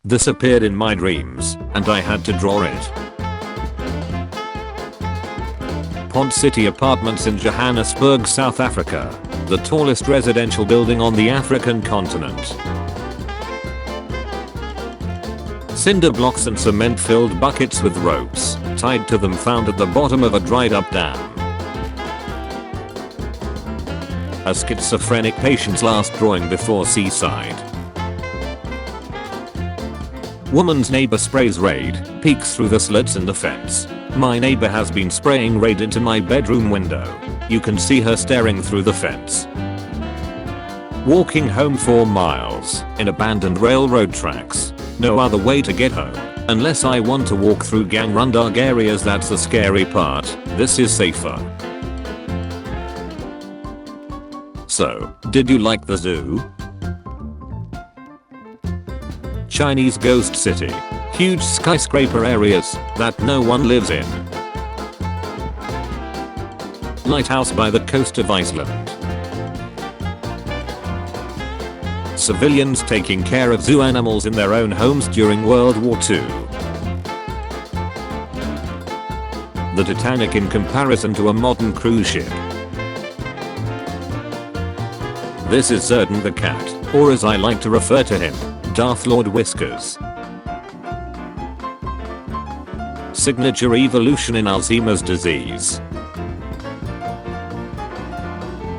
This appeared in my dreams, and I had to draw it. Pod City Apartments in Johannesburg, South Africa. The tallest residential building on the African continent. Cinder blocks and cement-filled buckets with ropes tied to them found at the bottom of a dried-up dam. A schizophrenic patient's last drawing before seaside. Woman's neighbor sprays Raid, peeks through the slits in the fence. My neighbor has been spraying Raid into my bedroom window. You can see her staring through the fence. Walking home 4 miles in abandoned railroad tracks. No other way to get home. Unless I want to walk through gang run dark areas, that's the scary part. This is safer. So, did you like the zoo? Chinese ghost city. Huge skyscraper areas that no one lives in. Lighthouse by the coast of Iceland. Civilians taking care of zoo animals in their own homes during World War II. The Titanic in comparison to a modern cruise ship. This is Zerdan the cat, or as I like to refer to him, Darth Lord Whiskers. Signature evolution in Alzheimer's disease.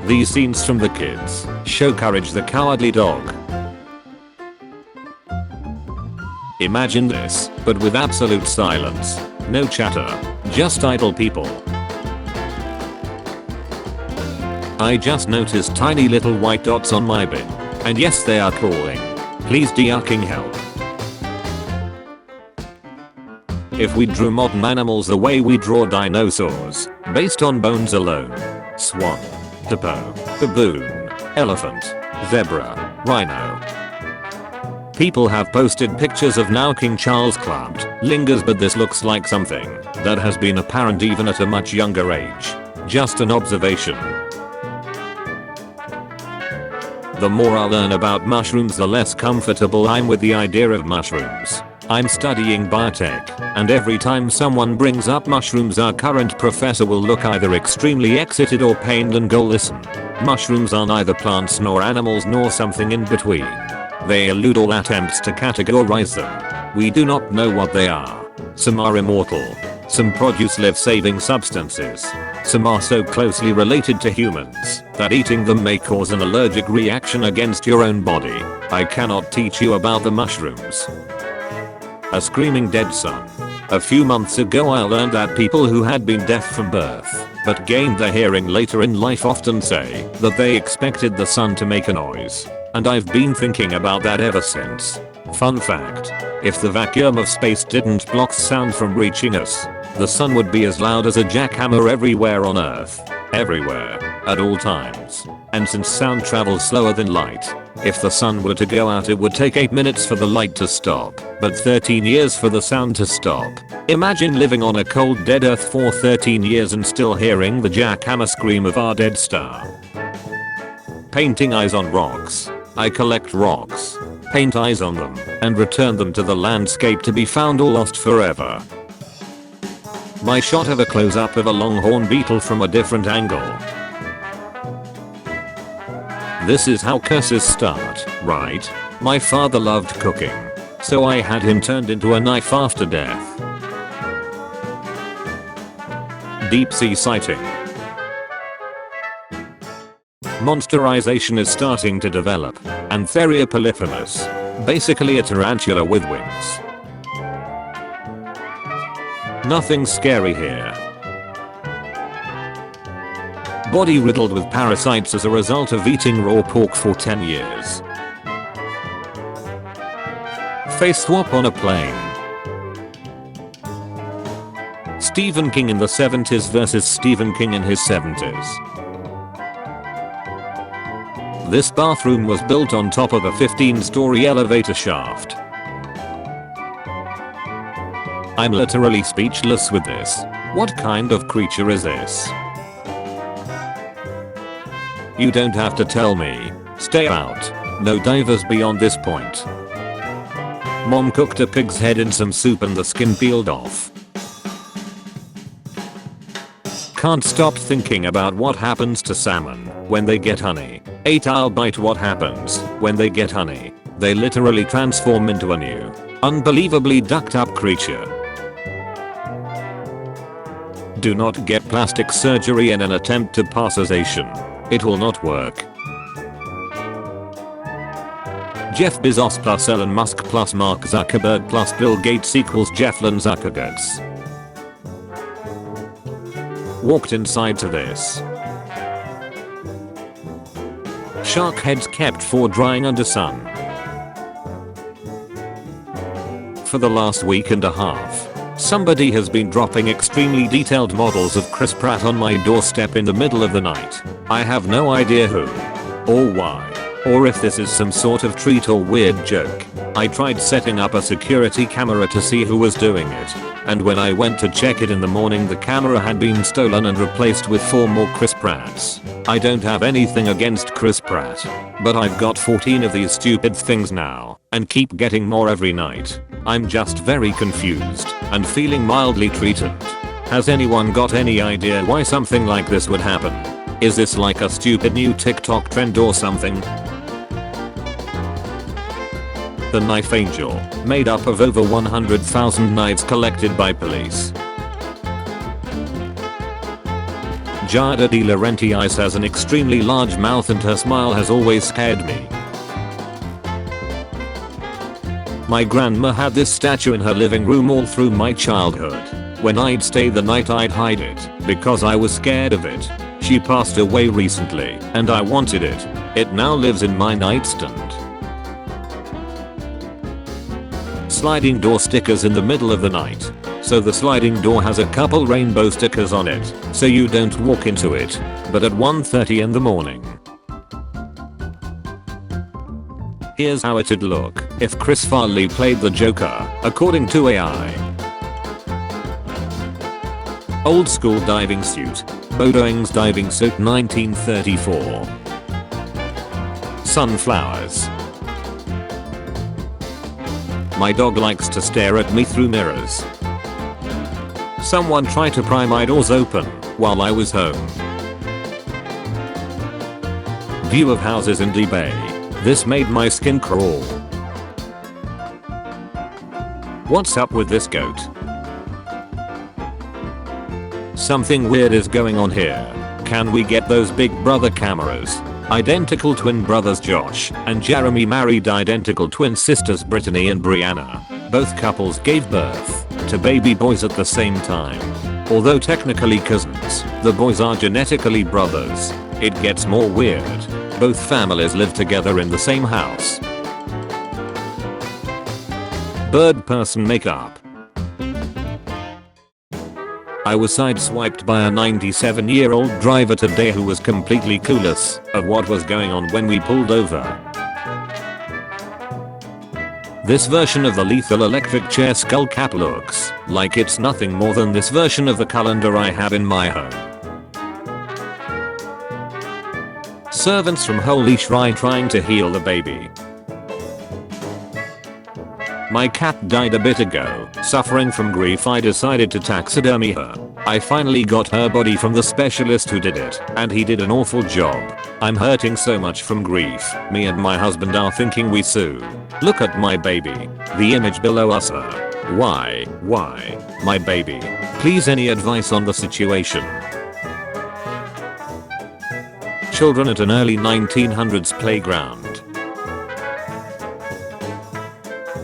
These scenes from the kids show Courage the Cowardly Dog. Imagine this, but with absolute silence. No chatter, just idle people. I just noticed tiny little white dots on my bin. And yes, they are calling. Please de-yucking help. If we drew modern animals the way we draw dinosaurs, based on bones alone. Swan. Hippo. Baboon. Elephant. Zebra. Rhino. People have posted pictures of now King Charles clamped, lingers, but this looks like something that has been apparent even at a much younger age. Just an observation. The more I learn about mushrooms, the less comfortable I'm with the idea of mushrooms. I'm studying biotech, and every time someone brings up mushrooms, our current professor will look either extremely excited or pained and go, listen. Mushrooms are neither plants nor animals nor something in between. They elude all attempts to categorize them. We do not know what they are. Some are immortal. Some produce life-saving substances. Some are so closely related to humans that eating them may cause an allergic reaction against your own body. I cannot teach you about the mushrooms. A screaming dead son. A few months ago I learned that people who had been deaf from birth but gained their hearing later in life often say that they expected the sun to make a noise. And I've been thinking about that ever since. Fun fact. If the vacuum of space didn't block sound from reaching us, the sun would be as loud as a jackhammer everywhere on Earth. Everywhere. At all times. And since sound travels slower than light, if the sun were to go out it would take 8 minutes for the light to stop, but 13 years for the sound to stop. Imagine living on a cold dead Earth for 13 years and still hearing the jackhammer scream of our dead star. Painting eyes on rocks. I collect rocks, paint eyes on them, and return them to the landscape to be found or lost forever. My shot of a close-up of a longhorn beetle from a different angle. This is how curses start, right? My father loved cooking, so I had him turned into a knife after death. Deep sea sighting. Monsterization is starting to develop. Antheria polyphemus. Basically a tarantula with wings. Nothing scary here. Body riddled with parasites as a result of eating raw pork for 10 years. Face swap on a plane. Stephen King in the 70s versus Stephen King in his 70s. This bathroom was built on top of a 15-story elevator shaft. I'm literally speechless with this. What kind of creature is this? You don't have to tell me. Stay out. No divers beyond this point. Mom cooked a pig's head in some soup and the skin peeled off. Can't stop thinking about what happens to salmon when they get honey. 8 I'll bite what happens when they get honey. They literally transform into a new, unbelievably ducked up creature. Do not get plastic surgery in an attempt to pass as Asian. It will not work. Jeff Bezos plus Elon Musk plus Mark Zuckerberg plus Bill Gates equals Jefflin Zuckergates. Walked inside to this. Shark heads kept for drying under sun. For the last week and a half, somebody has been dropping extremely detailed models of Chris Pratt on my doorstep in the middle of the night. I have no idea who or why, or if this is some sort of treat or weird joke. I tried setting up a security camera to see who was doing it, and when I went to check it in the morning the camera had been stolen and replaced with 4 more Chris Pratts. I don't have anything against Chris Pratt, but I've got 14 of these stupid things now, and keep getting more every night. I'm just very confused, and feeling mildly treated. Has anyone got any idea why something like this would happen? Is this like a stupid new TikTok trend or something? The Knife Angel, made up of over 100,000 knives collected by police. Giada De Laurentiis has an extremely large mouth and her smile has always scared me. My grandma had this statue in her living room all through my childhood. When I'd stay the night I'd hide it, because I was scared of it. She passed away recently, and I wanted it. It now lives in my nightstand. Sliding door stickers in the middle of the night. So the sliding door has a couple rainbow stickers on it, so you don't walk into it, but at 1:30 in the morning. Here's how it'd look if Chris Farley played the Joker, according to AI. Old school diving suit. Bodoing's diving suit 1934. Sunflowers. My dog likes to stare at me through mirrors. Someone tried to pry my doors open while I was home. View of houses in Bay. This made my skin crawl. What's up with this goat? Something weird is going on here. Can we get those Big Brother cameras? Identical twin brothers Josh and Jeremy married identical twin sisters Brittany and Brianna. Both couples gave birth to baby boys at the same time. Although technically cousins, the boys are genetically brothers. It gets more weird. Both families live together in the same house. Bird person makeup. I was sideswiped by a 97-year-old driver today who was completely clueless of what was going on when we pulled over. This version of the lethal electric chair skull cap looks like it's nothing more than this version of the calendar I have in my home. Servants from Holy Shrine trying to heal the baby. My cat died a bit ago. Suffering from grief, I decided to taxidermy her. I finally got her body from the specialist who did it, and he did an awful job. I'm hurting so much from grief. Me and my husband are thinking we sue. Look at my baby. The image below us. Why? My baby. Please, any advice on the situation? Children at an early 1900s playground.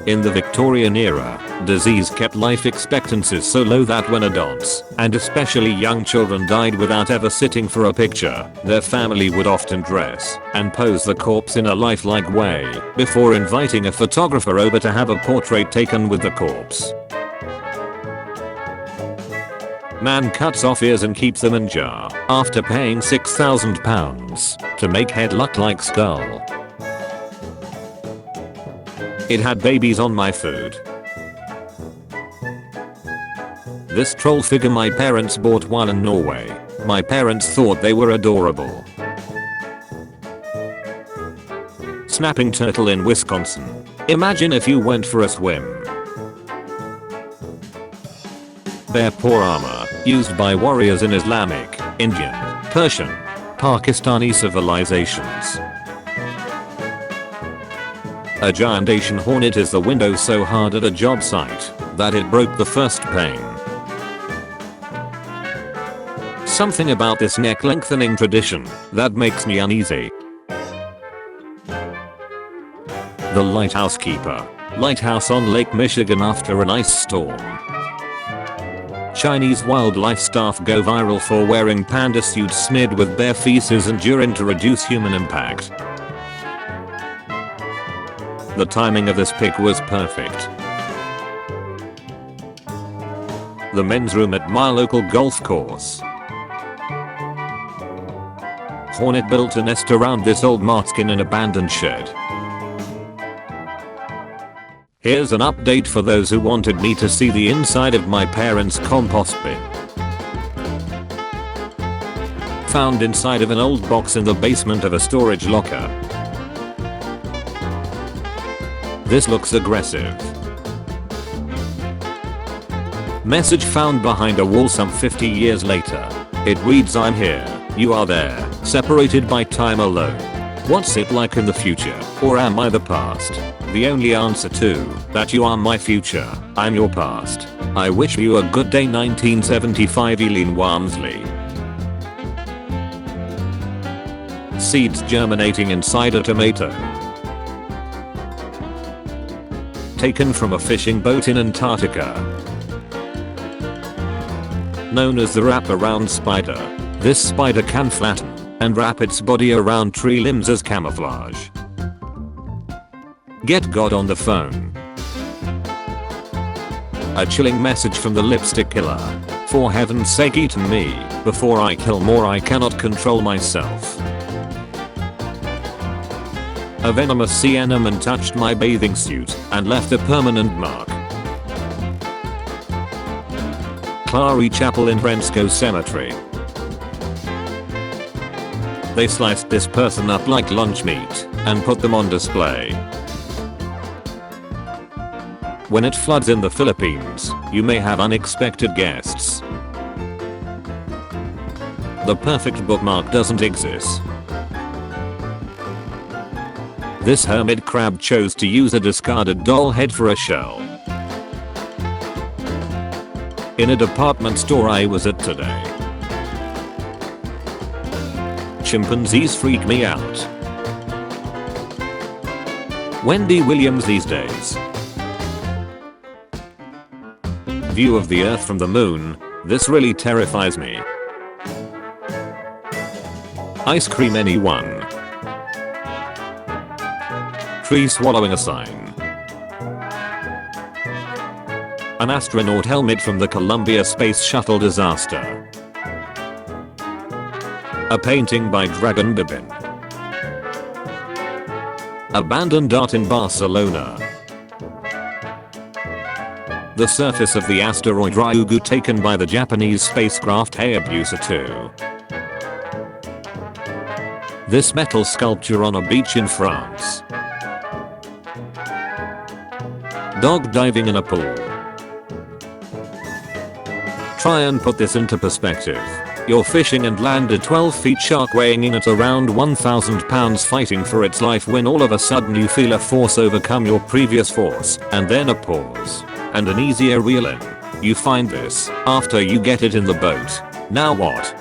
In the Victorian era, disease kept life expectancies so low that when adults, and especially young children, died without ever sitting for a picture, their family would often dress and pose the corpse in a lifelike way before inviting a photographer over to have a portrait taken with the corpse. Man cuts off ears and keeps them in jar after paying £6,000 to make head look like skull. It had babies on my food. This troll figure my parents bought while in Norway. My parents thought they were adorable. Snapping turtle in Wisconsin. Imagine if you went for a swim. Bare paw armor, used by warriors in Islamic, Indian, Persian, Pakistani civilizations. A giant Asian hornet is the window so hard at a job site that it broke the first pane. Something about this neck lengthening tradition that makes me uneasy. The lighthouse keeper. Lighthouse on Lake Michigan after an ice storm. Chinese wildlife staff go viral for wearing panda suits smeared with bear feces and urine to reduce human impact. The timing of this pic was perfect. The men's room at my local golf course. Hornet built a nest around this old mark in an abandoned shed. Here's an update for those who wanted me to see the inside of my parents' compost bin. Found inside of an old box in the basement of a storage locker. This looks aggressive. Message found behind a wall some 50 years later. It reads, I'm here, you are there, separated by time alone. What's it like in the future, or am I the past? The only answer to that, you are my future, I'm your past. I wish you a good day. 1975 Eileen Walmsley. Seeds germinating inside a tomato. Taken from a fishing boat in Antarctica. Known as the wraparound spider, this spider can flatten and wrap its body around tree limbs as camouflage. Get God on the phone. A chilling message from the lipstick killer. For heaven's sake, eat me before I kill more. I cannot control myself. A venomous sea anemone touched my bathing suit and left a permanent mark. Clary Chapel in Fresco Cemetery. They sliced this person up like lunch meat and put them on display. When it floods in the Philippines, you may have unexpected guests. The perfect bookmark doesn't exist. This hermit crab chose to use a discarded doll head for a shell. In a department store I was at today. Chimpanzees freak me out. Wendy Williams these days. View of the Earth from the moon. This really terrifies me. Ice cream anyone? Tree swallowing a sign. An astronaut helmet from the Columbia Space Shuttle disaster. A painting by Dragon Bibin. Abandoned art in Barcelona. The surface of the asteroid Ryugu taken by the Japanese spacecraft Hayabusa 2. This metal sculpture on a beach in France. Dog diving in a pool. Try and put this into perspective. You're fishing and land a 12-foot shark weighing in at around 1,000 pounds fighting for its life when all of a sudden you feel a force overcome your previous force, and then a pause. And an easier reel in. You find this after you get it in the boat. Now what?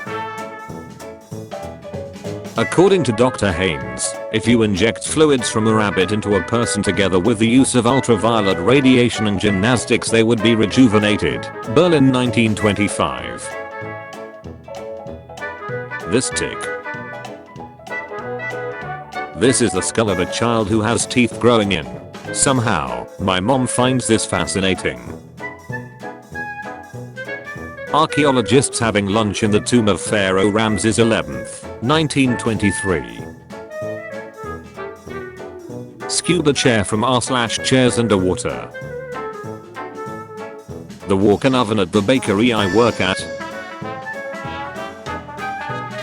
According to Dr. Haynes, if you inject fluids from a rabbit into a person together with the use of ultraviolet radiation and gymnastics, they would be rejuvenated. Berlin 1925. This tick. This is the skull of a child who has teeth growing in. Somehow, my mom finds this fascinating. Archaeologists having lunch in the tomb of Pharaoh Ramses XI, 1923. Scuba chair from r/chairs underwater. The walk-in oven at the bakery I work at.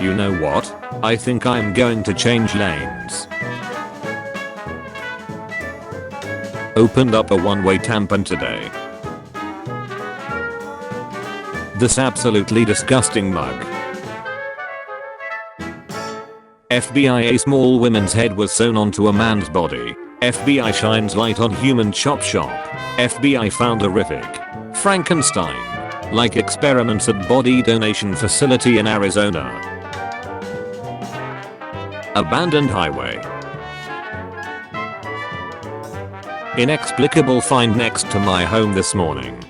You know what? I think I'm going to change lanes. Opened up a one-way tampon today. This absolutely disgusting mug. FBI: a small woman's head was sewn onto a man's body. FBI shines light on human chop shop. FBI found horrific Frankenstein-like experiments at body donation facility in Arizona. Abandoned highway. Inexplicable find next to my home this morning.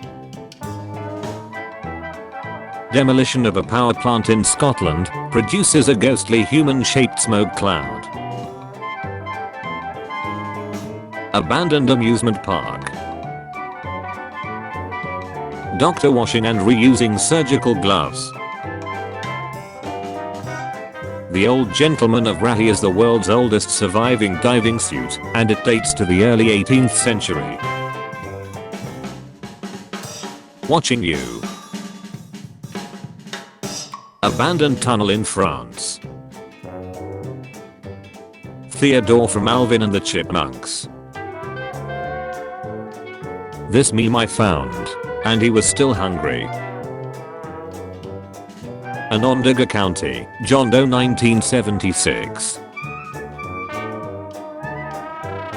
Demolition of a power plant in Scotland produces a ghostly human-shaped smoke cloud. Abandoned amusement park. Doctor washing and reusing surgical gloves. The Old Gentleman of Ratty is the world's oldest surviving diving suit, and it dates to the early 18th century. Watching you. Abandoned tunnel in France. Theodore from Alvin and the Chipmunks. This meme I found, and he was still hungry. Onondaga County, John Doe 1976.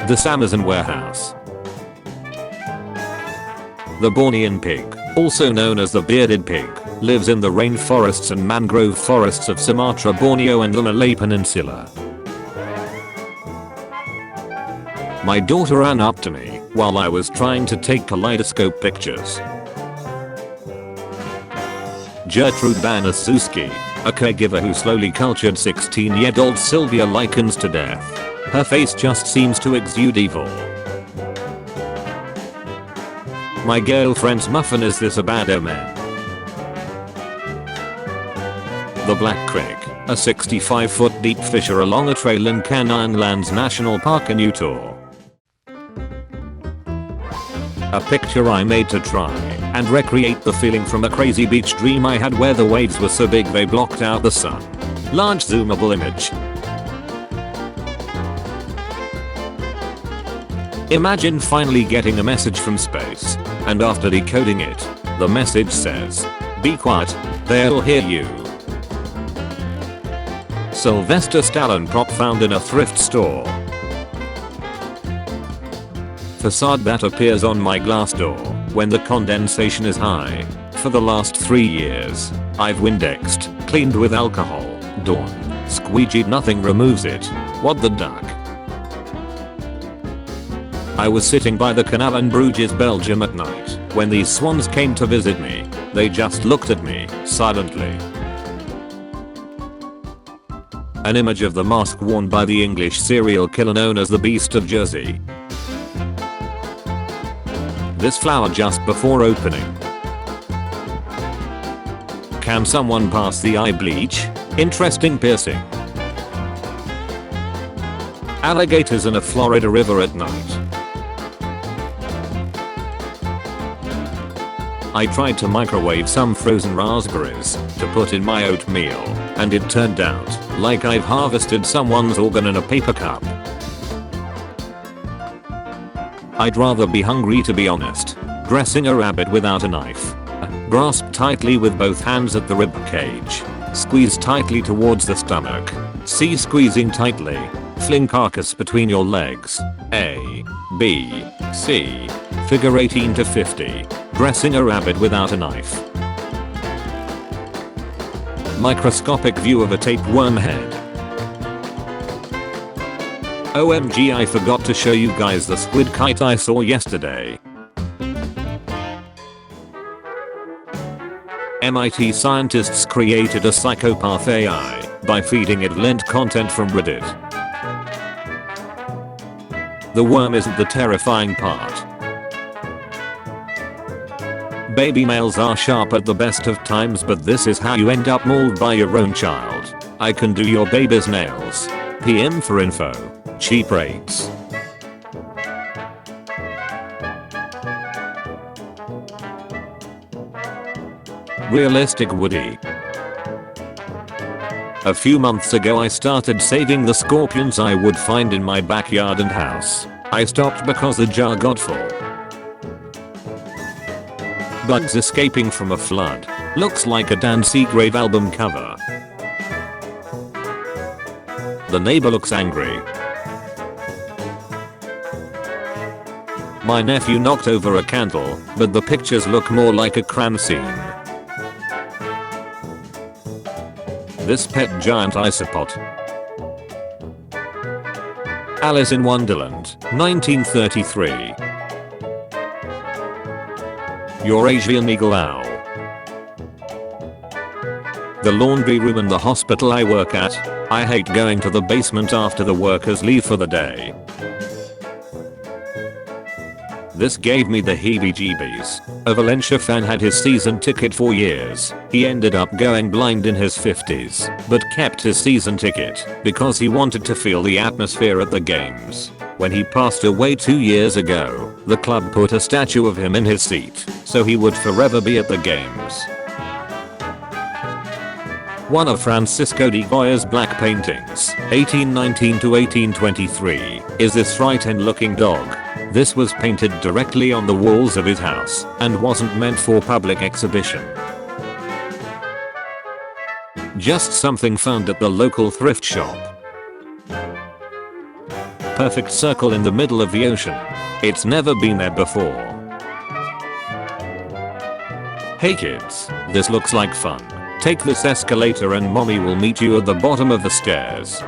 This Amazon warehouse. The Bornean pig, also known as the bearded pig, lives in the rainforests and mangrove forests of Sumatra, Borneo and the Malay Peninsula. My daughter ran up to me while I was trying to take kaleidoscope pictures. Gertrude Banaszewski, a caregiver who slowly cultured 16-year-old Sylvia lichens to death. Her face just seems to exude evil. My girlfriend's muffin is this a bad omen? The Black Creek, a 65-foot deep fissure along a trail in Canine Lands National Park in Utah. A picture I made to try and recreate the feeling from a crazy beach dream I had where the waves were so big they blocked out the sun. Large zoomable image. Imagine finally getting a message from space, and after decoding it, the message says, "Be quiet, they'll hear you." Sylvester Stallone prop found in a thrift store. Facade that appears on my glass door when the condensation is high. For the last 3 years, I've Windexed, cleaned with alcohol, Dawn, squeegeed, nothing removes it. What the duck? I was sitting by the canal in Bruges, Belgium at night when these swans came to visit me. They just looked at me, silently. An image of the mask worn by the English serial killer known as the Beast of Jersey. This flower just before opening. Can someone pass the eye bleach? Interesting piercing. Alligators in a Florida river at night. I tried to microwave some frozen raspberries to put in my oatmeal, and it turned out like I've harvested someone's organ in a paper cup. I'd rather be hungry, to be honest. Dressing a rabbit without a knife. Grasp tightly with both hands at the rib cage. Squeeze tightly towards the stomach. C. Squeezing tightly. Fling carcass between your legs. A. B. C. Figure 18 to 50. Dressing a rabbit without a knife. Microscopic view of a tapeworm head. OMG, I forgot to show you guys the squid kite I saw yesterday. MIT scientists created a psychopath AI by feeding it lent content from Reddit. The worm isn't the terrifying part. Baby males are sharp at the best of times, but this is how you end up mauled by your own child. I can do your baby's nails. PM for info. Cheap rates. Realistic Woody. A few months ago I started saving the scorpions I would find in my backyard and house. I stopped because the jar got full. Bugs escaping from a flood. Looks like a Dan Seagrave album cover. The neighbor looks angry. My nephew knocked over a candle, but the pictures look more like a crime scene. This pet giant isopod. Alice in Wonderland, 1933. Eurasian eagle owl. The laundry room in the hospital I work at. I hate going to the basement after the workers leave for the day. This gave me the heebie-jeebies. A Valencia fan had his season ticket for years. He ended up going blind in his 50s, but kept his season ticket because he wanted to feel the atmosphere at the games. When he passed away 2 years ago, the club put a statue of him in his seat, so he would forever be at the games. One of Francisco de Goya's black paintings, 1819 to 1823, is this frightened looking dog. This was painted directly on the walls of his house and wasn't meant for public exhibition. Just something found at the local thrift shop. Perfect circle in the middle of the ocean. It's never been there before. Hey kids, this looks like fun. Take this escalator and mommy will meet you at the bottom of the stairs.